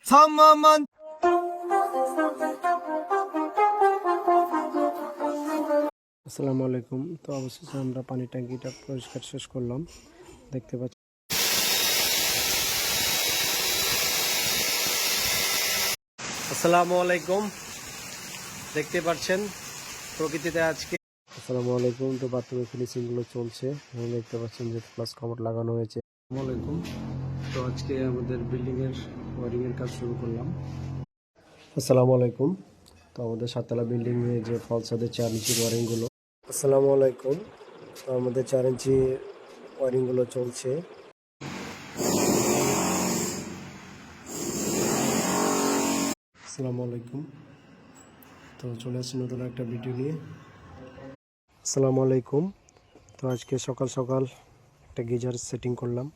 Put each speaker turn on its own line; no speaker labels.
Tamamen
আসসালামু আলাইকুম। তো অবশেষে আমরা পানি ট্যাঙ্কিটা পরিষ্কার শেষ করলাম। দেখতে পাচ্ছি
আসসালামু আলাইকুম। দেখতে পাচ্ছেন প্রকৃতিতে আজকে
আসসালামু আলাইকুম। তো বাথরুমের ফিনিশিংগুলো চলছে এবং দেখতে পাচ্ছেন যে প্লাস কমোড লাগানো হয়েছে। আসসালামু আলাইকুম। তো আজকে আমাদের বিল্ডিংয়ের ওয়ারিংয়ের কাজ শুরু করলাম। আসসালামু আলাইকুম। তো আমাদের সাততলা বিল্ডিংয়ে যে ফলসাদের 4 ইঞ্চির ওয়ারিংগুলো। আসসালামু আলাইকুম। তো আমাদের 4 ইঞ্চি ওয়ারিংগুলো চলছে। আসসালামু আলাইকুম। তো চলে আসছি নতুন একটা ভিডিও নিয়ে। আসসালামু আলাইকুম। তো আজকে সকাল সকাল একটা গিজার সেটিং করলাম।